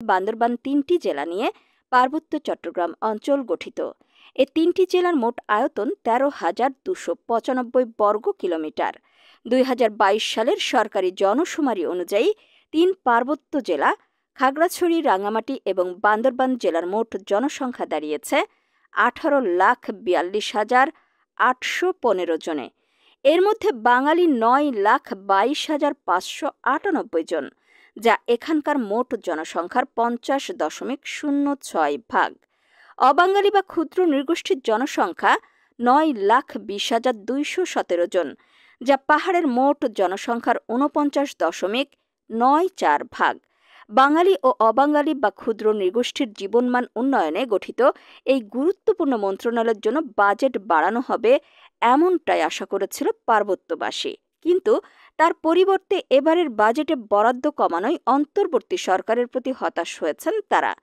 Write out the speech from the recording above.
বান্দরবান ৩টি জেলা নিয়ে পার্বত্য চট্টগ্রাম অঞ্চল গঠিত। এ ৩টি জেলার মোট আয়তন ১৩,২৯৫ বর্গ কিলোমিটার। ২০২২ সালের সরকারি জনশুমারি অনুযায়ী ৩ পার্বত্য জেলা খাগড়াছড়ি, রাঙামাটি এবং বান্দরবান জেলার মোট জনসংখ্যা দাঁড়িয়েছে ১৮,৪২,৮১৫ জনে। এর মধ্যে বাঙালি ৯,২২,৫৯৮ জন, যা এখানকার মোট জনসংখ্যার ৫০.০৬%। অবাঙালি বা ক্ষুদ্র নৃগোষ্ঠীর জনসংখ্যা ৯,২০,২১৭ জন, যা পাহাড়ের মোট জনসংখ্যার ৪৯.৯৪%। বাঙালি ও অবাঙালি বা ক্ষুদ্র নৃগোষ্ঠীর জীবনমান উন্নয়নে গঠিত এই গুরুত্বপূর্ণ মন্ত্রণালয়ের জন্য বাজেট বাড়ানো হবে এমনটাই আশা করেছিল পার্বত্যবাসী। কিন্তু তার পরিবর্তে এবারের বাজেটে বরাদ্দ কমানোয় অন্তর্বর্তী সরকারের প্রতি হতাশ হয়েছেন তারা।